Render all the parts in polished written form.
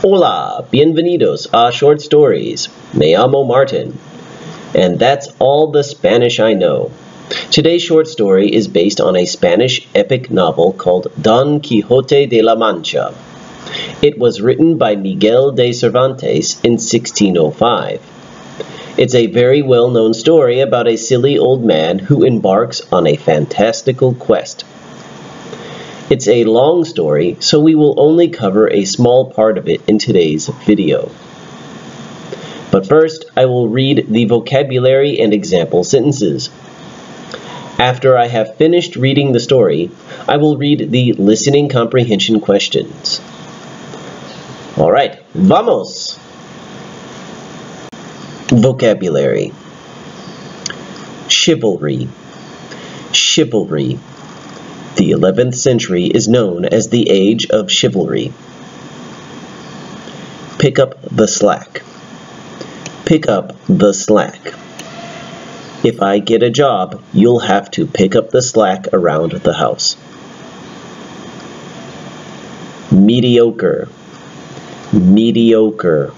Hola, bienvenidos a Short Stories. Me llamo Martin. And that's all the Spanish I know. Today's short story is based on a Spanish epic novel called Don Quixote de la Mancha. It was written by Miguel de Cervantes in 1605. It's a very well-known story about a silly old man who embarks on a fantastical quest. It's a long story, so we will only cover a small part of it in today's video. But first, I will read the vocabulary and example sentences. After I have finished reading the story, I will read the listening comprehension questions. All right, vamos! Vocabulary. Chivalry. Chivalry. The 11th century is known as the Age of Chivalry. Pick up the slack. Pick up the slack. If I get a job, you'll have to pick up the slack around the house. Mediocre. Mediocre.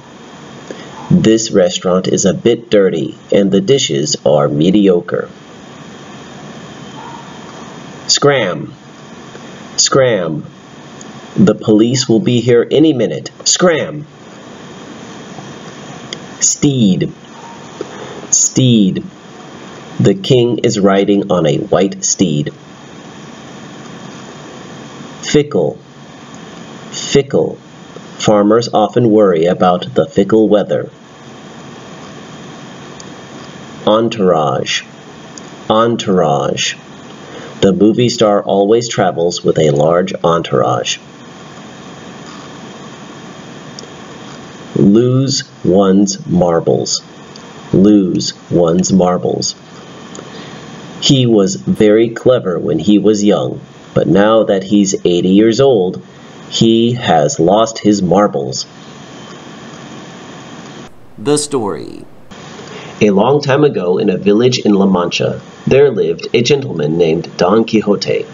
This restaurant is a bit dirty and the dishes are mediocre. Scram. Scram. The police will be here any minute. Scram. Steed. Steed. The king is riding on a white steed. Fickle. Fickle. Farmers often worry about the fickle weather. Entourage. Entourage. The movie star always travels with a large entourage. Lose one's marbles. Lose one's marbles. He was very clever when he was young, but now that he's 80 years old, he has lost his marbles. The story. A long time ago in a village in La Mancha, there lived a gentleman named Don Quixote.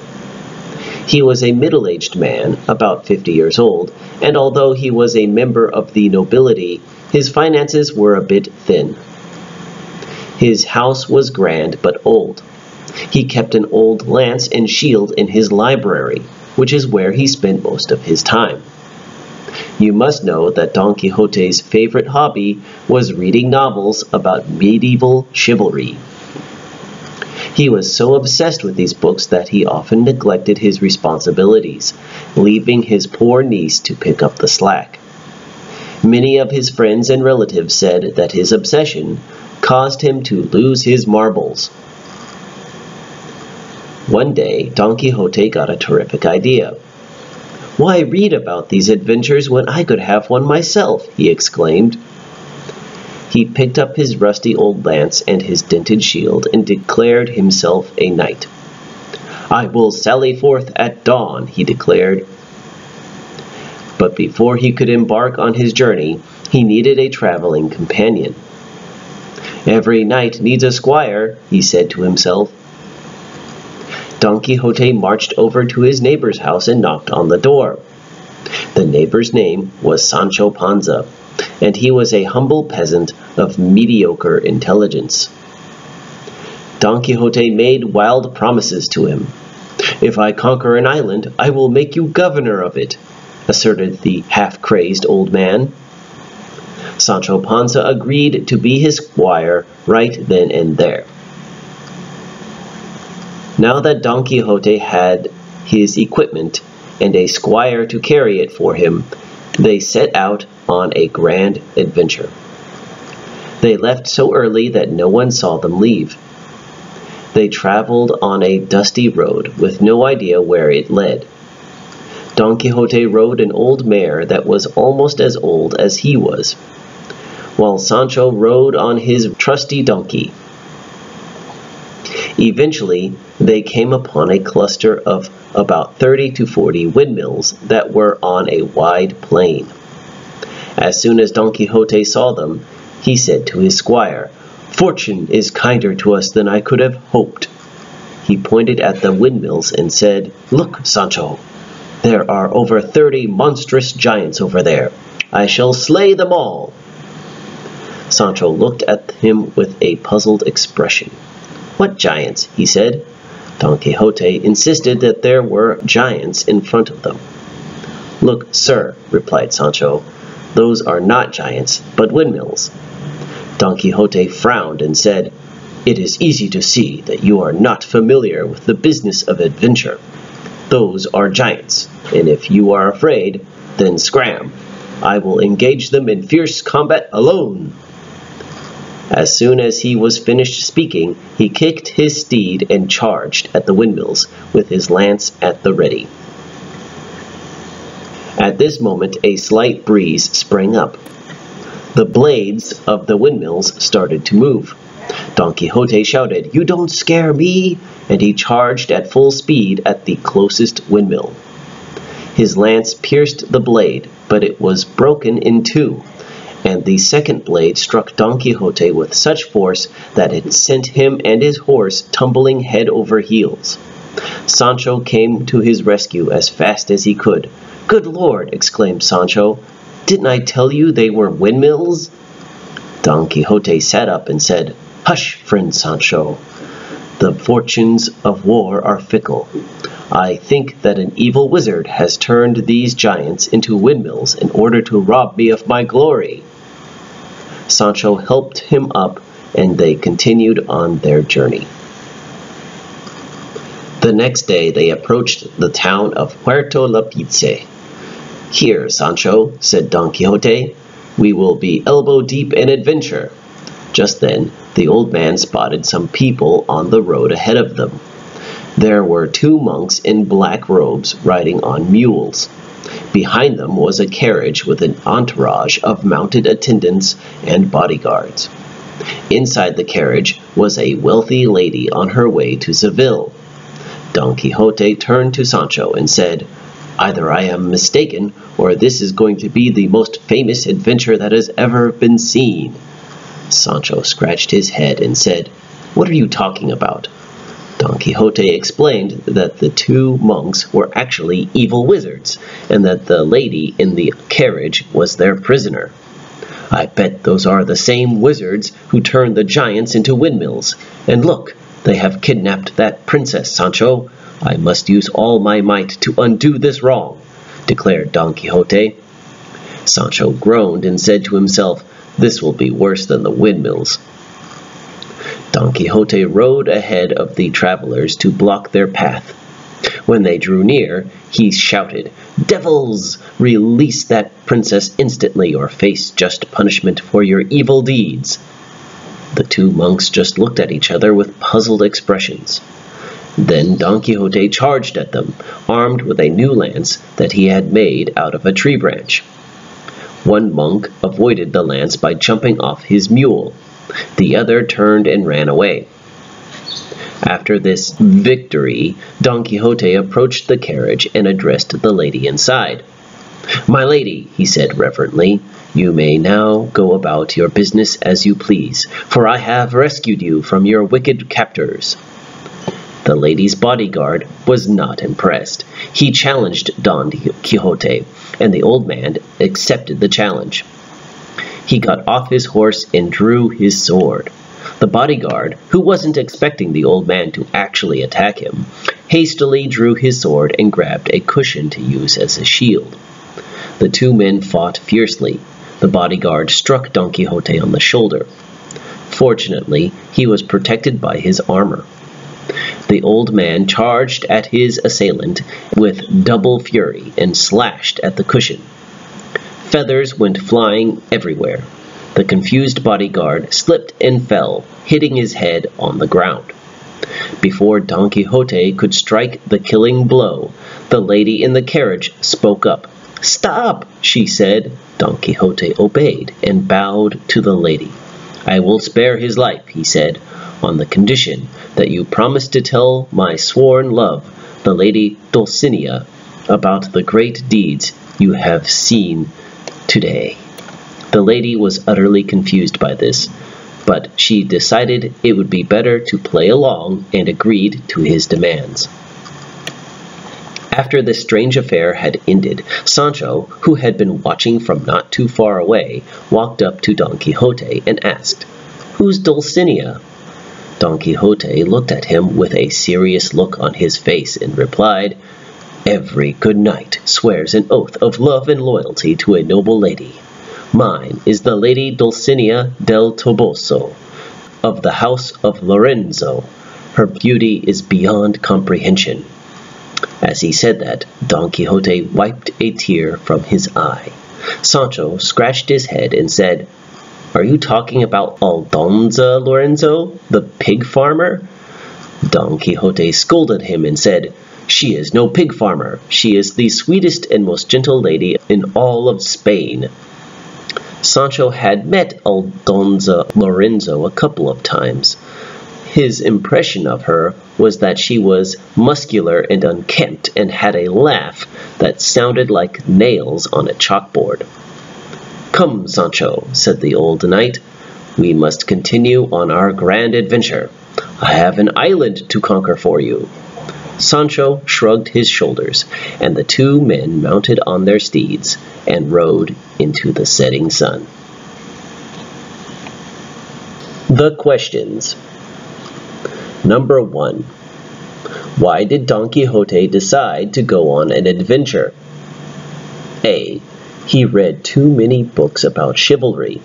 He was a middle-aged man, about 50 years old, and although he was a member of the nobility, his finances were a bit thin. His house was grand but old. He kept an old lance and shield in his library, which is where he spent most of his time. You must know that Don Quixote's favorite hobby was reading novels about medieval chivalry. He was so obsessed with these books that he often neglected his responsibilities, leaving his poor niece to pick up the slack. Many of his friends and relatives said that his obsession caused him to lose his marbles. One day, Don Quixote got a terrific idea. "Why read about these adventures when I could have one myself?" he exclaimed. He picked up his rusty old lance and his dented shield and declared himself a knight. "I will sally forth at dawn," he declared. But before he could embark on his journey, he needed a traveling companion. "Every knight needs a squire," he said to himself. Don Quixote marched over to his neighbor's house and knocked on the door. The neighbor's name was Sancho Panza, and he was a humble peasant of mediocre intelligence. Don Quixote made wild promises to him. "If I conquer an island, I will make you governor of it," asserted the half-crazed old man. Sancho Panza agreed to be his squire right then and there. Now that Don Quixote had his equipment and a squire to carry it for him, they set out on a grand adventure. They left so early that no one saw them leave. They traveled on a dusty road with no idea where it led. Don Quixote rode an old mare that was almost as old as he was, while Sancho rode on his trusty donkey. Eventually, they came upon a cluster of about 30 to 40 windmills that were on a wide plain. As soon as Don Quixote saw them, he said to his squire, "Fortune is kinder to us than I could have hoped." He pointed at the windmills and said, "Look, Sancho, there are over 30 monstrous giants over there. I shall slay them all." Sancho looked at him with a puzzled expression. "What giants?" he said. Don Quixote insisted that there were giants in front of them. "Look, sir," replied Sancho, "those are not giants, but windmills." Don Quixote frowned and said, "It is easy to see that you are not familiar with the business of adventure. Those are giants, and if you are afraid, then scram. I will engage them in fierce combat alone." As soon as he was finished speaking, he kicked his steed and charged at the windmills, with his lance at the ready. At this moment a slight breeze sprang up. The blades of the windmills started to move. Don Quixote shouted, "You don't scare me!" and he charged at full speed at the closest windmill. His lance pierced the blade, but it was broken in two, and the second blade struck Don Quixote with such force that it sent him and his horse tumbling head over heels. Sancho came to his rescue as fast as he could. "Good Lord!" exclaimed Sancho. "Didn't I tell you they were windmills?" Don Quixote sat up and said, "Hush, friend Sancho. The fortunes of war are fickle. I think that an evil wizard has turned these giants into windmills in order to rob me of my glory." Sancho helped him up, and they continued on their journey. The next day they approached the town of Puerto Lapice. "Here, Sancho," said Don Quixote, "we will be elbow deep in adventure." Just then, the old man spotted some people on the road ahead of them. There were two monks in black robes riding on mules. Behind them was a carriage with an entourage of mounted attendants and bodyguards. Inside the carriage was a wealthy lady on her way to Seville. Don Quixote turned to Sancho and said, "Either I am mistaken, or this is going to be the most famous adventure that has ever been seen." Sancho scratched his head and said, "What are you talking about?" Don Quixote explained that the two monks were actually evil wizards, and that the lady in the carriage was their prisoner. "I bet those are the same wizards who turned the giants into windmills. And look, they have kidnapped that princess, Sancho. I must use all my might to undo this wrong," declared Don Quixote. Sancho groaned and said to himself, "This will be worse than the windmills." Don Quixote rode ahead of the travelers to block their path. When they drew near, he shouted, "Devils! Release that princess instantly, or face just punishment for your evil deeds." The two monks just looked at each other with puzzled expressions. Then Don Quixote charged at them, armed with a new lance that he had made out of a tree branch. One monk avoided the lance by jumping off his mule. The other turned and ran away. After this victory, Don Quixote approached the carriage and addressed the lady inside. "My lady," he said reverently, "you may now go about your business as you please, for I have rescued you from your wicked captors." The lady's bodyguard was not impressed. He challenged Don Quixote, and the old man accepted the challenge. He got off his horse and drew his sword. The bodyguard, who wasn't expecting the old man to actually attack him, hastily drew his sword and grabbed a cushion to use as a shield. The two men fought fiercely. The bodyguard struck Don Quixote on the shoulder. Fortunately, he was protected by his armor. The old man charged at his assailant with double fury and slashed at the cushion. Feathers went flying everywhere. The confused bodyguard slipped and fell, hitting his head on the ground. Before Don Quixote could strike the killing blow, the lady in the carriage spoke up. "Stop!" she said. Don Quixote obeyed and bowed to the lady. "I will spare his life," he said, "on the condition that you promise to tell my sworn love, the lady Dulcinea, about the great deeds you have seen today." The lady was utterly confused by this, but she decided it would be better to play along and agreed to his demands. After this strange affair had ended, Sancho, who had been watching from not too far away, walked up to Don Quixote and asked, "Who's Dulcinea?" Don Quixote looked at him with a serious look on his face and replied, "Every good knight swears an oath of love and loyalty to a noble lady. Mine is the Lady Dulcinea del Toboso, of the house of Lorenzo. Her beauty is beyond comprehension." As he said that, Don Quixote wiped a tear from his eye. Sancho scratched his head and said, "Are you talking about Aldonza Lorenzo, the pig farmer?" Don Quixote scolded him and said, "She is no pig farmer. She is the sweetest and most gentle lady in all of Spain." Sancho had met Aldonza Lorenzo a couple of times. His impression of her was that she was muscular and unkempt and had a laugh that sounded like nails on a chalkboard. "Come, Sancho," said the old knight, "we must continue on our grand adventure. I have an island to conquer for you." Sancho shrugged his shoulders, and the two men mounted on their steeds and rode into the setting sun. The questions. Number 1. Why did Don Quixote decide to go on an adventure? A. He read too many books about chivalry.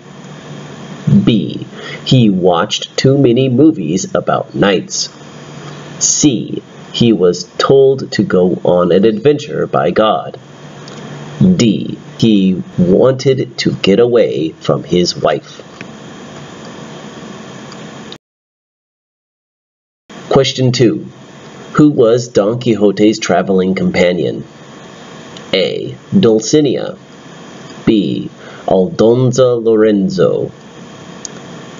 B. He watched too many movies about knights. C. He was told to go on an adventure by God. D. He wanted to get away from his wife. Question 2. Who was Don Quixote's traveling companion? A. Dulcinea. B. Aldonza Lorenzo.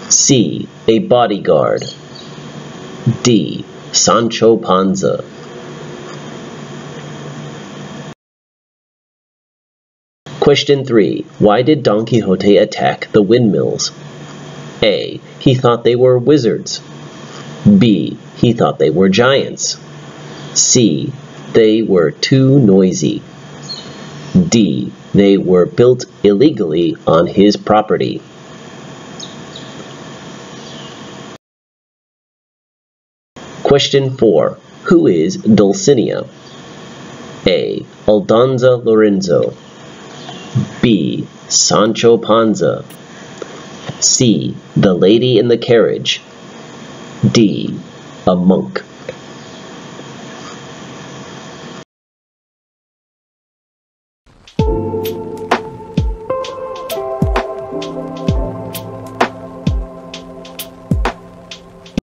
C. A bodyguard. D. Sancho Panza. Question 3. Why did Don Quixote attack the windmills? A. He thought they were wizards. B. He thought they were giants. C. They were too noisy. D. They were built illegally on his property. Question 4. Who is Dulcinea? A. Aldonza Lorenzo. B. Sancho Panza. C. The lady in the carriage. D. A monk.